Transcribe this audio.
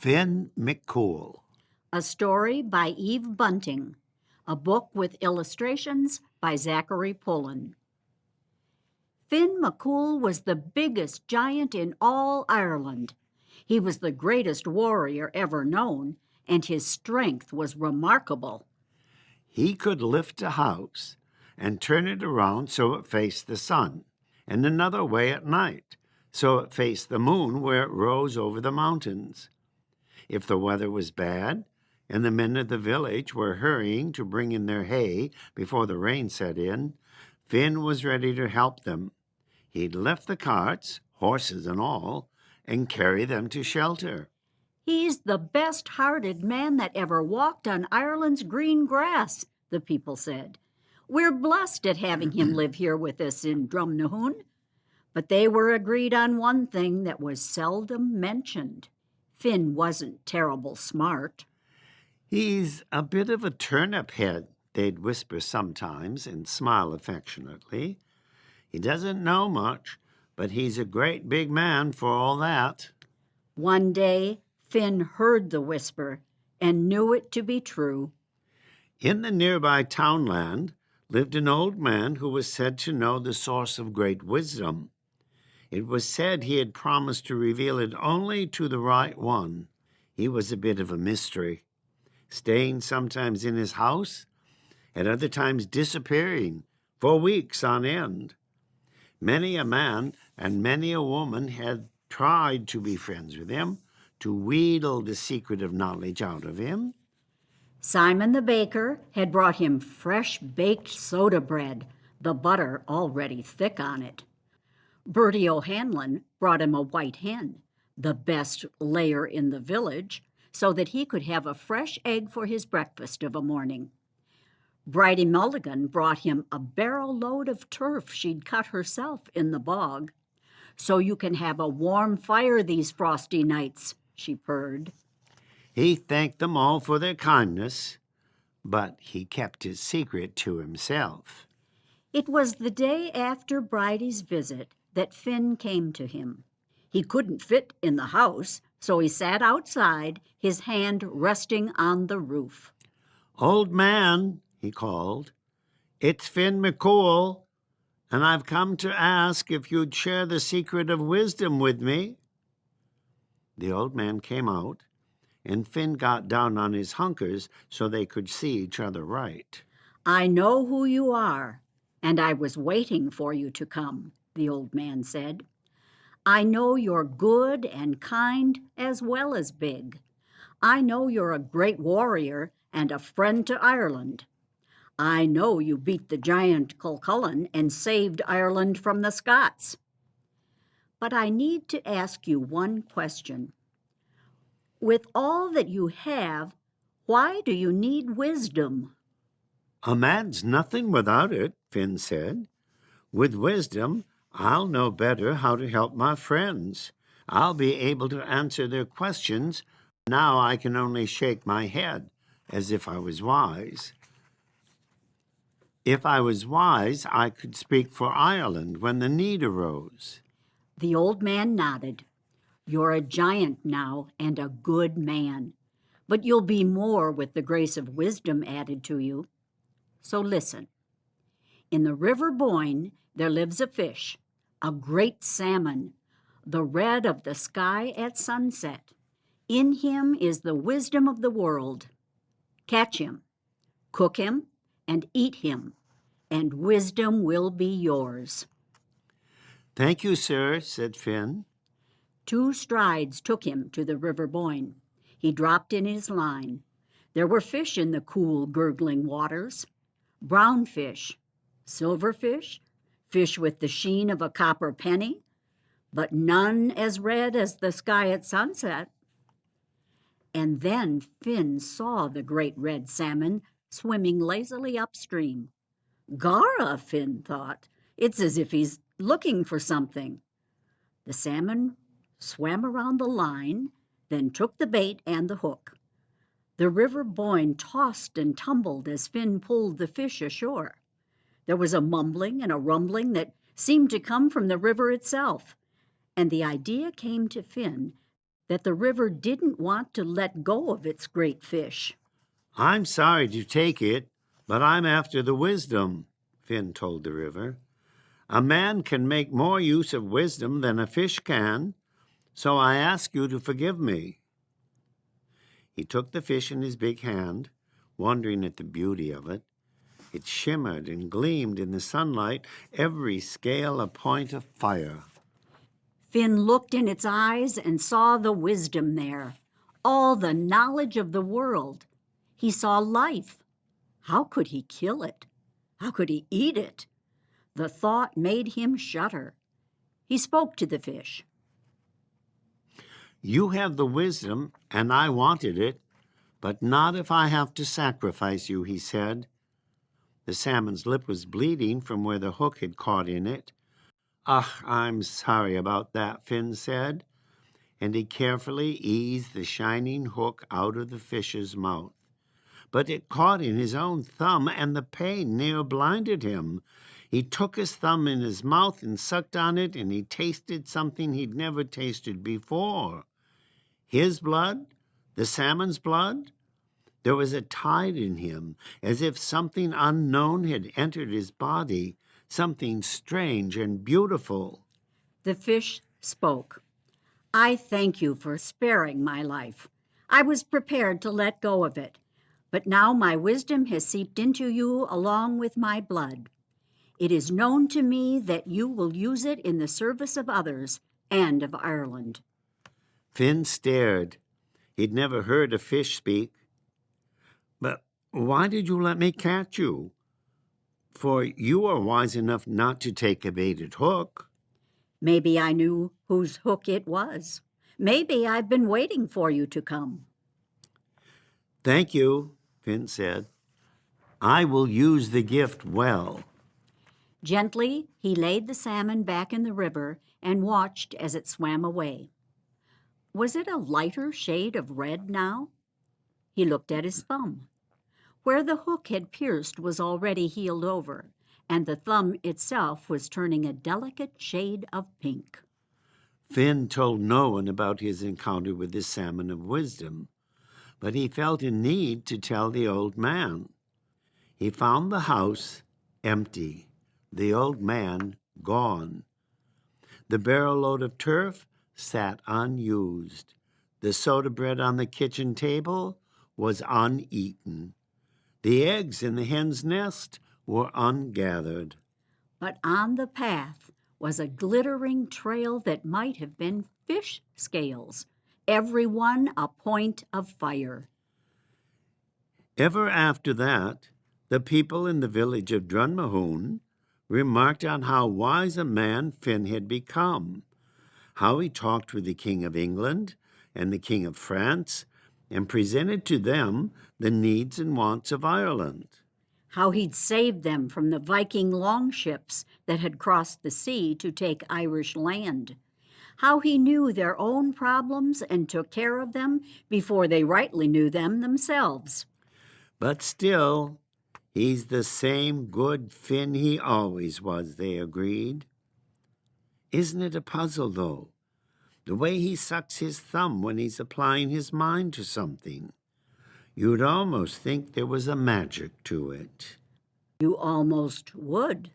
Finn McCool. A story by Eve Bunting. A book with illustrations by Zachary Pullen. Finn McCool was the biggest giant in all Ireland. He was the greatest warrior ever known, and his strength was remarkable. He could lift a house and turn it around so it faced the sun, and another way at night, so it faced the moon where it rose over the mountains. If the weather was bad, and the men of the village were hurrying to bring in their hay before the rain set in, Finn was ready to help them. He'd lift the carts, horses and all, and carry them to shelter. He's the best-hearted man that ever walked on Ireland's green grass, the people said. We're blessed at having him live here with us in Drumnahoon. But they were agreed on one thing that was seldom mentioned. Finn wasn't terrible smart. He's a bit of a turnip head, they'd whisper sometimes and smile affectionately. He doesn't know much, but he's a great big man for all that. One day, Finn heard the whisper and knew it to be true. In the nearby townland lived an old man who was said to know the source of great wisdom. It was said he had promised to reveal it only to the right one. He was a bit of a mystery, staying sometimes in his house, at other times disappearing for weeks on end. Many a man and many a woman had tried to be friends with him, to wheedle the secret of knowledge out of him. Simon the baker had brought him fresh baked soda bread, the butter already thick on it. Bertie O'Hanlon brought him a white hen, the best layer in the village, so that he could have a fresh egg for his breakfast of a morning. Bridie Mulligan brought him a barrel load of turf she'd cut herself in the bog. So you can have a warm fire these frosty nights, she purred. He thanked them all for their kindness, but he kept his secret to himself. It was the day after Bridie's visit that Finn came to him. He couldn't fit in the house, so he sat outside, his hand resting on the roof. "Old man," he called, "it's Finn McCool, and I've come to ask if you'd share the secret of wisdom with me." The old man came out, and Finn got down on his hunkers so they could see each other right. I know who you are, and I was waiting for you to come, the old man said. I know you're good and kind as well as big. I know you're a great warrior and a friend to Ireland. I know you beat the giant Cuchulainn and saved Ireland from the Scots. But I need to ask you one question. With all that you have, why do you need wisdom? "A man's nothing without it," Finn said. "With wisdom, I'll know better how to help my friends. I'll be able to answer their questions. Now I can only shake my head, as if I was wise. If I was wise, I could speak for Ireland when the need arose." The old man nodded. You're a giant now and a good man, but you'll be more with the grace of wisdom added to you. So listen. In the River Boyne there lives a fish, a great salmon, the red of the sky at sunset. In him is the wisdom of the world. Catch him, cook him, and eat him, and wisdom will be yours. "Thank you, sir," said Finn. 2 strides took him to the River Boyne. He dropped in his line. There were fish in the cool, gurgling waters. Brown fish, silver fish, fish with the sheen of a copper penny, but none as red as the sky at sunset. And then Finn saw the great red salmon swimming lazily upstream. Gara, Finn thought. It's as if he's looking for something. The salmon swam around the line, then took the bait and the hook. The River Boyne tossed and tumbled as Finn pulled the fish ashore. There was a mumbling and a rumbling that seemed to come from the river itself, and the idea came to Finn that the river didn't want to let go of its great fish. I'm sorry to take it, but I'm after the wisdom, Finn told the river. A man can make more use of wisdom than a fish can, so I ask you to forgive me. He took the fish in his big hand, wondering at the beauty of it. It shimmered and gleamed in the sunlight, every scale a point of fire. Finn looked in its eyes and saw the wisdom there, all the knowledge of the world. He saw life. How could he kill it? How could he eat it? The thought made him shudder. He spoke to the fish. You have the wisdom, and I wanted it, but not if I have to sacrifice you, he said. The salmon's lip was bleeding from where the hook had caught in it. Ah, I'm sorry about that, Finn said, and he carefully eased the shining hook out of the fish's mouth. But it caught in his own thumb, and the pain near blinded him. He took his thumb in his mouth and sucked on it, and he tasted something he'd never tasted before. His blood? The salmon's blood? There was a tide in him, as if something unknown had entered his body, something strange and beautiful. The fish spoke. I thank you for sparing my life. I was prepared to let go of it, but now my wisdom has seeped into you along with my blood. It is known to me that you will use it in the service of others and of Ireland. Finn stared. He'd never heard a fish speak. But why did you let me catch you? For you are wise enough not to take a baited hook. Maybe I knew whose hook it was. Maybe I've been waiting for you to come. Thank you, Finn said. I will use the gift well. Gently, he laid the salmon back in the river and watched as it swam away. Was it a lighter shade of red now? He looked at his thumb. Where the hook had pierced was already healed over, and the thumb itself was turning a delicate shade of pink. Finn told no one about his encounter with the salmon of wisdom, but he felt a need to tell the old man. He found the house empty, the old man gone. The barrel load of turf sat unused. The soda bread on the kitchen table was uneaten. The eggs in the hen's nest were ungathered. But on the path was a glittering trail that might have been fish scales, every one a point of fire. Ever after that, the people in the village of Drunmahune remarked on how wise a man Finn had become, how he talked with the King of England and the King of France and presented to them the needs and wants of Ireland. How he'd saved them from the Viking longships that had crossed the sea to take Irish land. How he knew their own problems and took care of them before they rightly knew them themselves. But still, he's the same good Finn he always was, they agreed. Isn't it a puzzle, though? The way he sucks his thumb when he's applying his mind to something. You'd almost think there was a magic to it. You almost would.